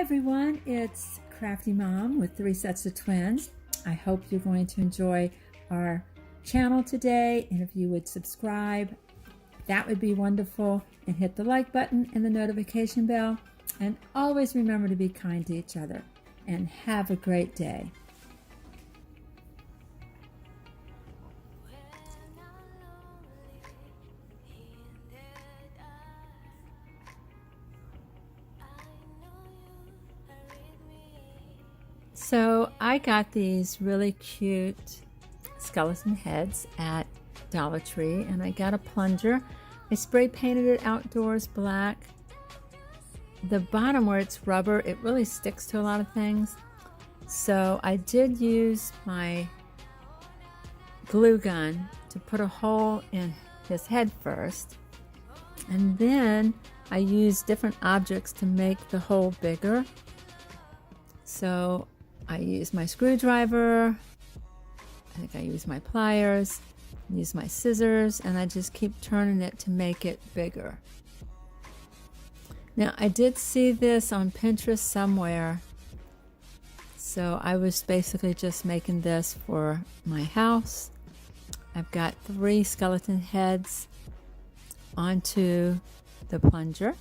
everyone, it's Crafty Mom with 3 sets of twins. I hope you're going to enjoy our channel today, and if you would subscribe, that would be wonderful, and hit the like button and the notification bell, and always remember to be kind to each other, and have a great day. So I got these really cute skeleton heads at Dollar Tree, and I got a plunger. I spray painted it outdoors black. The bottom where it's rubber, it really sticks to a lot of things. So I did use my glue gun to put a hole in his head first, and then I used different objects to make the hole bigger. So I used my screwdriver, I think I used my pliers, used my scissors, and I just keep turning it to make it bigger. Now I did see this on Pinterest somewhere, so I was basically just making this for my house. I've got 3 skeleton heads onto the plunger,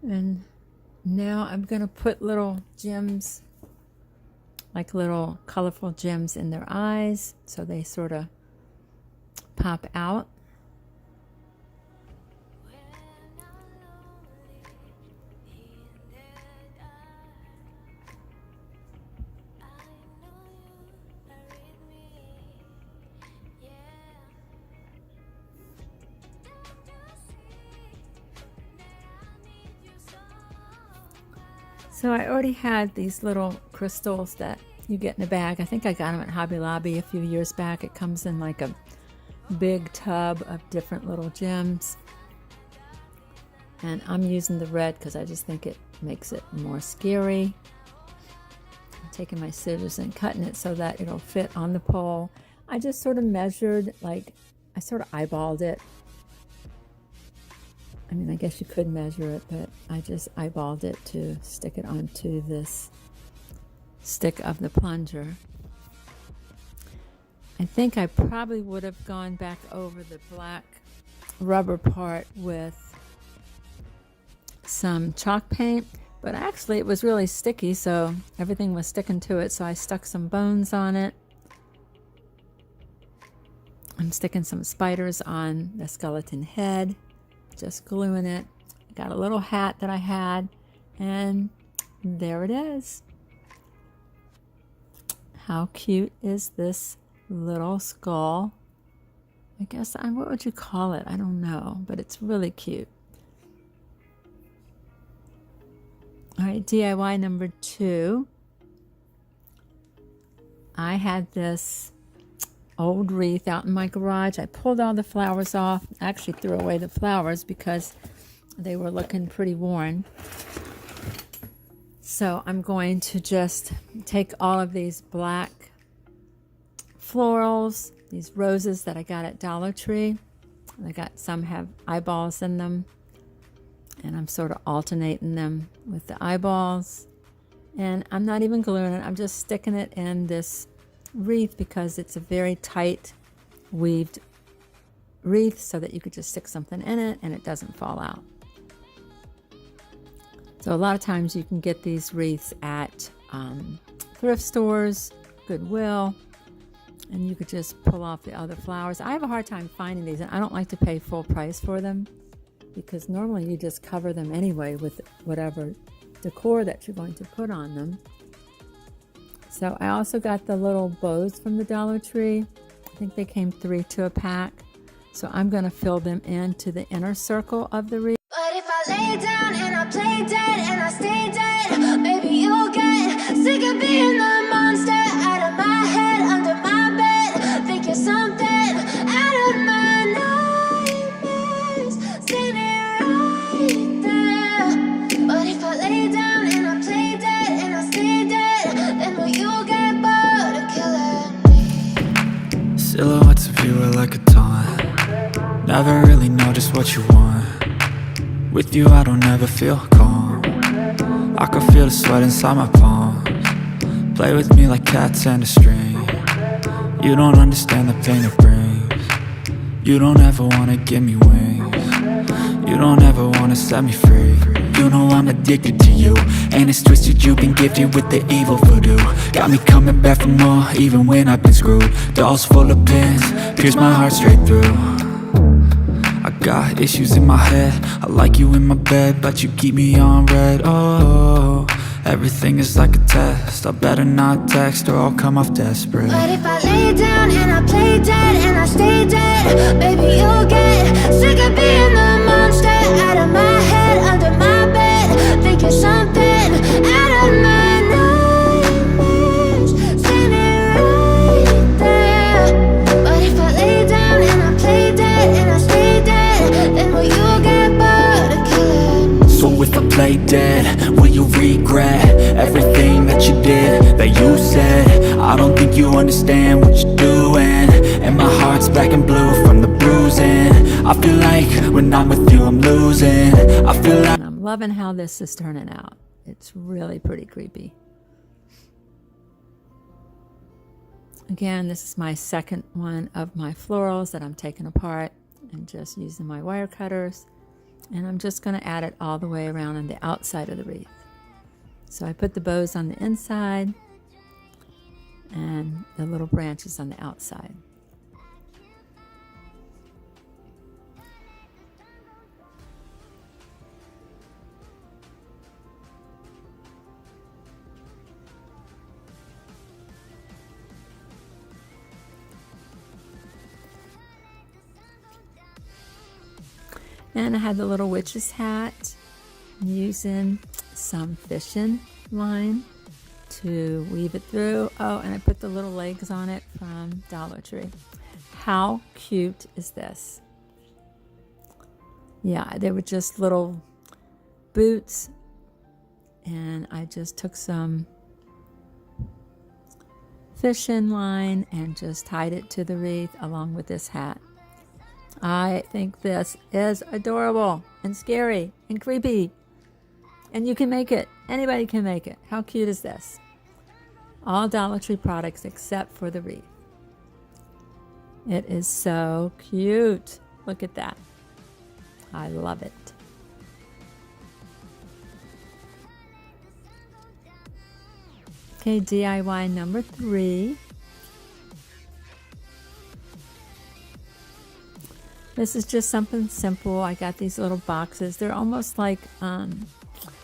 and now I'm going to put little gems, like little colorful gems in their eyes, so they sort of pop out. So I already had these little crystals that you get in a bag. I think I got them at Hobby Lobby a few years back. It comes in like a big tub of different little gems. And I'm using the red because I just think it makes it more scary. I'm taking my scissors and cutting it so that it'll fit on the pole. I just sort of measured, like I sort of eyeballed it. I mean, I guess you could measure it, but I just eyeballed it to stick it onto this stick of the plunger. I think I probably would have gone back over the black rubber part with some chalk paint, but actually it was really sticky, so everything was sticking to it, so I stuck some bones on it. I'm sticking some spiders on the skeleton head. Just gluing it. I got a little hat that I had, and there it is. How cute is this little skull? I guess, what would you call it? I don't know, but it's really cute. All right, DIY number 2. I had this old wreath out in my garage. I pulled all the flowers off. I actually threw away the flowers because they were looking pretty worn. So I'm going to just take all of these black florals, these roses that I got at Dollar Tree. I got some have eyeballs in them, and I'm sort of alternating them with the eyeballs. And I'm not even gluing it. I'm just sticking it in this wreath because it's a very tight weaved wreath, so that you could just stick something in it and it doesn't fall out. So a lot of times you can get these wreaths at thrift stores, Goodwill, and you could just pull off the other flowers. I have a hard time finding these, and I don't like to pay full price for them because normally you just cover them anyway with whatever decor that you're going to put on them. So I also got the little bows from the Dollar Tree. I think they came 3 to a pack. So I'm going to fill them into the inner circle of the wreath. But if I lay down and I play dead and I stay dead, maybe you'll get sick of being the monster out of my head, under my bed. Think you're something out of my nightmares. See me right there. But if I lay down and I play dead and I stay dead, then will you get bored of killing me? Silhouettes of you are like a taunt. Never really know just what you want. With you I don't ever feel calm. I can feel the sweat inside my palms. Play with me like cats and a string. You don't understand the pain it brings. You don't ever wanna give me wings. You don't ever wanna set me free. You know I'm addicted to you, and it's twisted, you've been gifted with the evil voodoo. Got me coming back for more, even when I've been screwed. Dolls full of pins, pierce my heart straight through. I got issues in my head, I like you in my bed, but you keep me on red. Oh, everything is like a test, I better not text or I'll come off desperate. But if I lay down and I play dead and I stay dead, baby, you'll get sick of being the monster out of my head, under my bed, thinking something out of my nightmares, standing right there. But if I lay down and I play dead and I stay dead, then will you get bored of killing? So if I play dead, will you regret everything that you did, that you said? I don't think you understand what you're doing, and my heart's black and blue from the bruising. I feel like when I'm with you I'm losing. I feel like And I'm loving how this is turning out. It's really pretty creepy. Again, this is my second one of my florals that I'm taking apart and just using my wire cutters. And I'm just going to add it all the way around on the outside of the wreath. So I put the bows on the inside and the little branches on the outside. And I had the little witch's hat, using some fishing line to weave it through. Oh, and I put the little legs on it from Dollar Tree. How cute is this? Yeah, they were just little boots, and I just took some fishing line and just tied it to the wreath along with this hat. I think this is adorable and scary and creepy. And you can make it. Anybody can make it. How cute is this? All Dollar Tree products except for the wreath. It is so cute. Look at that. I love it. Okay, DIY number 3. This is just something simple. I got these little boxes. They're almost like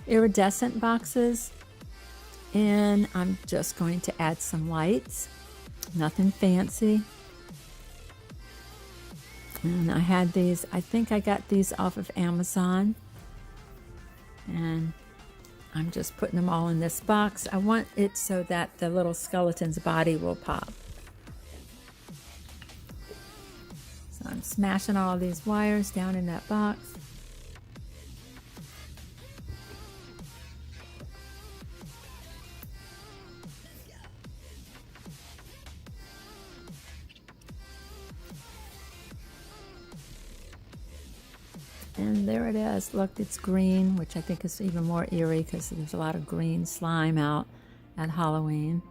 iridescent boxes. And I'm just going to add some lights. Nothing fancy. And I had these, I think I got these off of Amazon. And I'm just putting them all in this box. I want it so that the little skeleton's body will pop. So I'm smashing all these wires down in that box. And there it is. Look, it's green, which I think is even more eerie because there's a lot of green slime out at Halloween.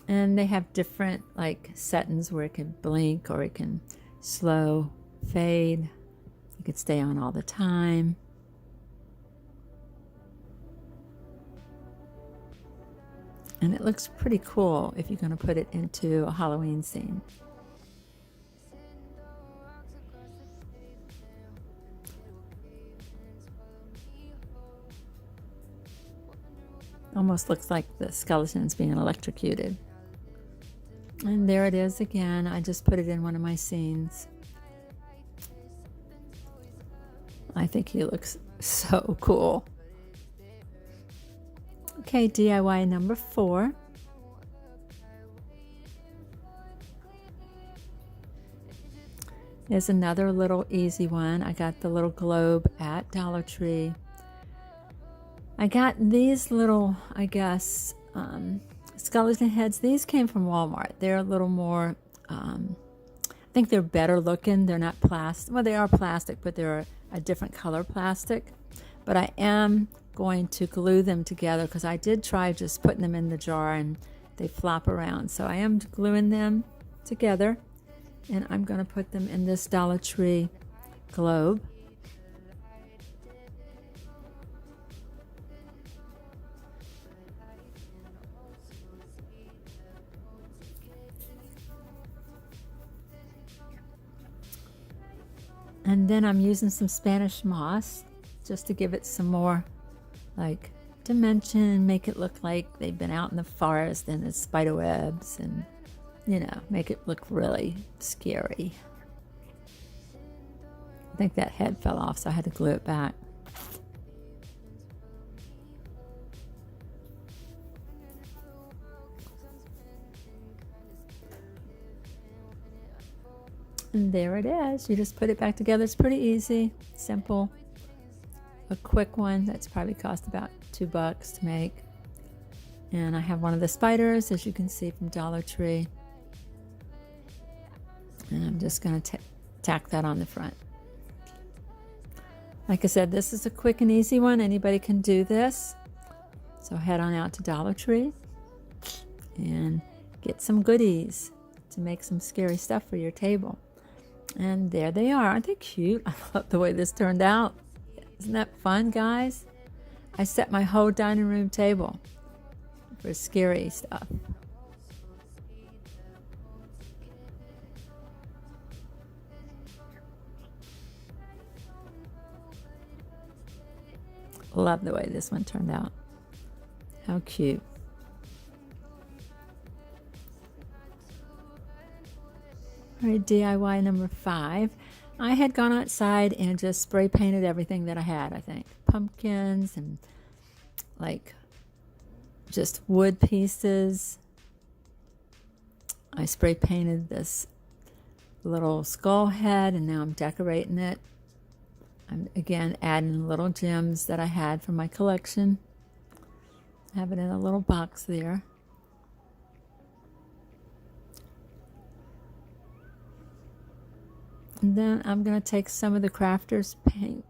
And they have different like settings where it can blink or it can slow fade. You could stay on all the time. And it looks pretty cool if you're going to put it into a Halloween scene. Almost looks like the skeleton's being electrocuted. And there it is again. I just put it in one of my scenes. I think he looks so cool. Okay, DIY number 4. Is another little easy one. I got the little globe at Dollar Tree. I got these little, I guess, skeleton heads. These came from Walmart. They're a little more, I think they're better looking. They're not plastic. Well, they are plastic, but they're a different color plastic, but I am going to glue them together because I did try just putting them in the jar and they flop around. So I am gluing them together, and I'm going to put them in this Dollar Tree globe. And then I'm using some Spanish moss just to give it some more like dimension, make it look like they've been out in the forest and there's spider webs, and you know, make it look really scary. I think that head fell off, so I had to glue it back. And there it is. You just put it back together. It's pretty easy, simple, a quick one. That's probably cost about $2 to make. And I have one of the spiders, as you can see, from Dollar Tree. And I'm just going to tack that on the front. Like I said, this is a quick and easy one. Anybody can do this. So head on out to Dollar Tree and get some goodies to make some scary stuff for your table. And there they are. Aren't they cute? I love the way this turned out. Isn't that fun, guys? I set my whole dining room table for scary stuff. Love the way this one turned out. How cute. All right, DIY number 5. I had gone outside and just spray painted everything that I had, I think. Pumpkins and like just wood pieces. I spray painted this little skull head, and now I'm decorating it. I'm again adding little gems that I had from my collection. I have it in a little box there. And then I'm going to take some of the Crafter's paint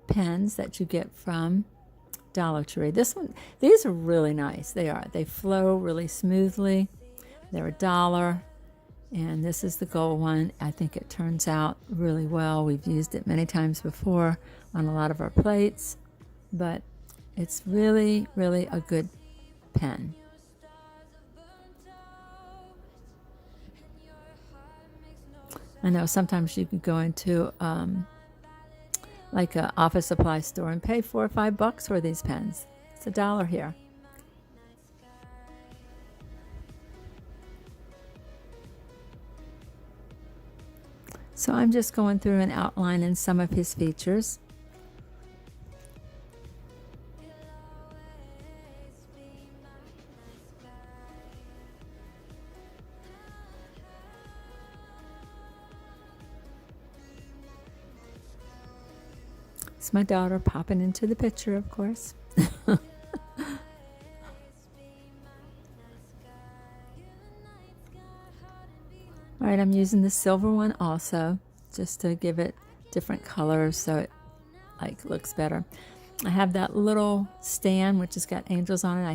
pens that you get from Dollar Tree. These are really nice. They are. They flow really smoothly. They're $1. And this is the gold one. I think it turns out really well. We've used it many times before on a lot of our plates. But it's really, really a good pen. I know sometimes you could go into like an office supply store and pay $4 or $5 for these pens. It's $1 here. So I'm just going through and outlining some of his features. It's my daughter popping into the picture, of course. All right, I'm using the silver one also, just to give it different colors so it like looks better. I have that little stand which has got angels on it.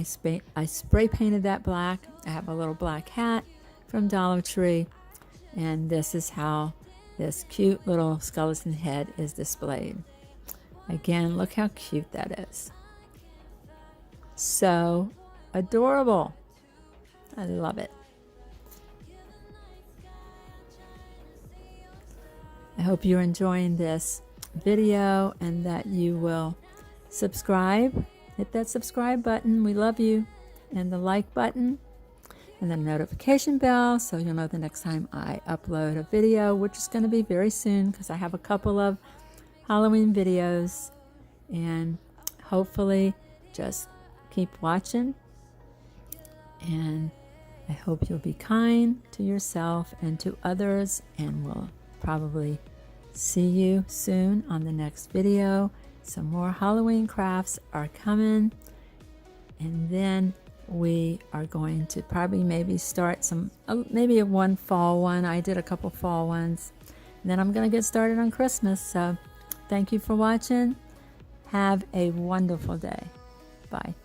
I spray painted that black. I have a little black hat from Dollar Tree, and this is how this cute little skeleton head is displayed. Again, look how cute that is. So adorable. I love it. I hope you're enjoying this video and that you will subscribe. Hit that subscribe button. We love you. And the like button. And the notification bell so you'll know the next time I upload a video, which is going to be very soon because I have a couple of Halloween videos, and hopefully just keep watching, and I hope you'll be kind to yourself and to others, and we'll probably see you soon on the next video. Some more Halloween crafts are coming, and then we are going to probably maybe start maybe one fall one. I did a couple fall ones, and then I'm going to get started on Christmas. So Thank you for watching. Have a wonderful day. Bye.